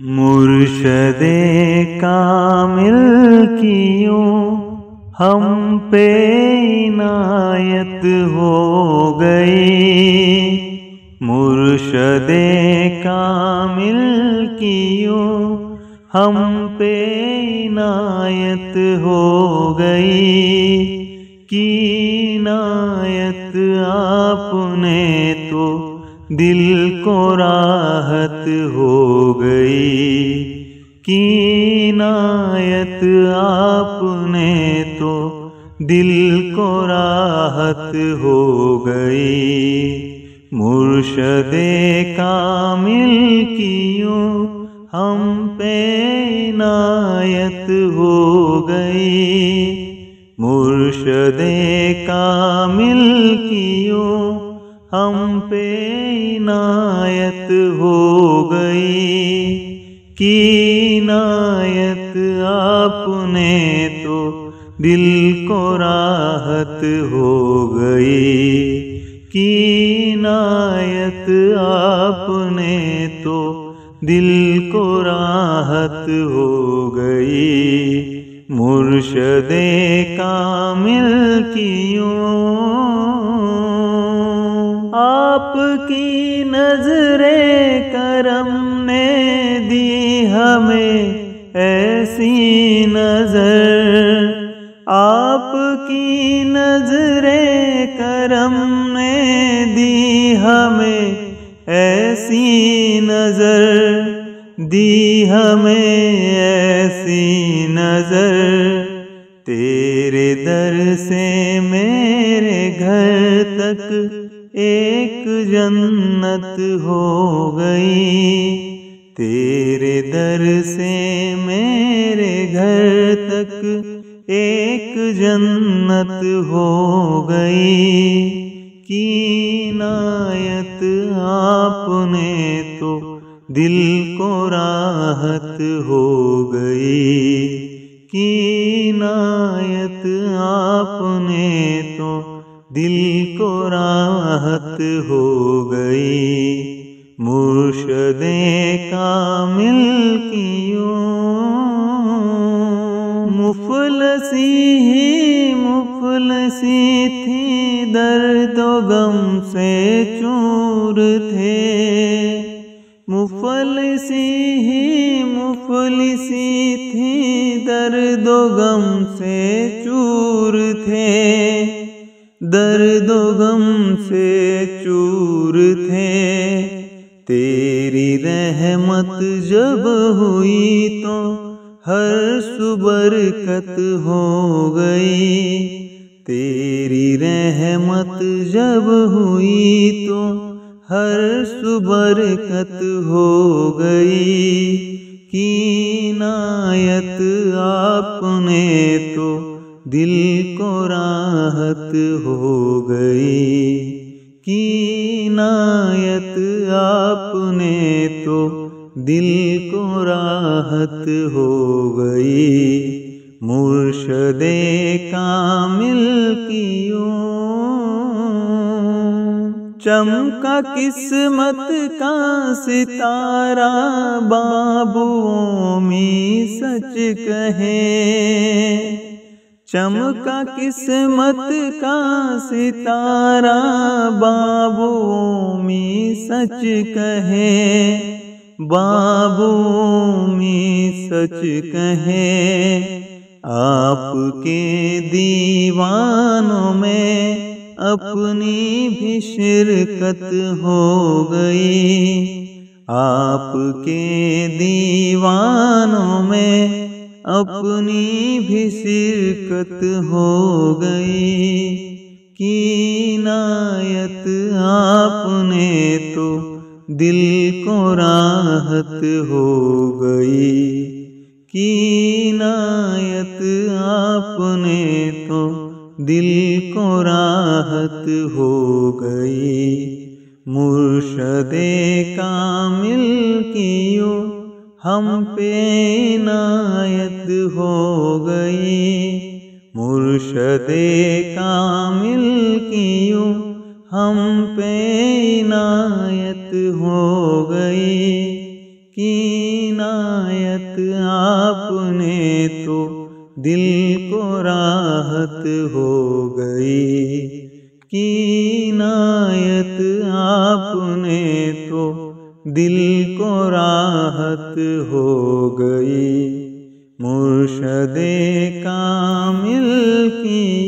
मुर्शदे कामिल की यूं हम पे इनायत हो गई। मुर्शदे कामिल की यूं हम पे इनायत हो गई। की इनायत आपने तो दिल को राहत हो गई। की इनायत आपने तो दिल को राहत हो गई। मुर्शदे कामिल की यूं हम पे इनायत हो गई। मुर्शदे कामिल की यूं हम पे इनायत हो गई। की इनायत आपने तो दिल को राहत हो गई। की इनायत आपने तो दिल को राहत हो गई। मुर्शदे कामिल की यूं आपकी नजरे करम ने दी हमें ऐसी नजर। आपकी नजरे करम ने दी हमें ऐसी नजर। दी हमें ऐसी नजर। तेरे दर से मेरे घर तक एक जन्नत हो गई। तेरे दर से मेरे घर तक एक जन्नत हो गई। की इनायत आपने तो दिल को राहत हो गई। की इनायत आपने तो दिल को राहत हो गई। मुर्शदे कामिल की यूं मुफलसी ही मुफलसी थी दर्द गम से चूर थे। मुफलसी ही मुफलसी थी दर्द गम से चूर थे। दर्द गम से चूर थे। तेरी रहमत जब हुई तो हर सुबरकत हो गई। तेरी रहमत जब हुई तो हर सुबरकत हो गई। की इनायत आपने तो दिल को राहत हो गई। की इनायत आपने तो दिल को राहत हो गई। मुर्शदे कामिल की यूं चमका किस्मत का सितारा बाबुओं में सच कहे। चमका किस्मत का सितारा बाबुओं में सच कहे। बाबुओं में सच कहे। आपके दीवानों में अपनी भी शिरकत हो गई। आपके दीवानों में अपनी भी शिरकत हो गई। की इनायत आपने तो दिल को राहत हो गई। की इनायत आपने तो दिल को राहत हो गई। मुर्शदे कामिल की यूं हम पे इनायत हो गई। मुर्शदे कामिल की यूं हम पे इनायत हो गई। की इनायत आपने तो दिल को राहत हो गई, की इनायत आपने तो दिल को राहत हो गई। मुर्शदे कामिल की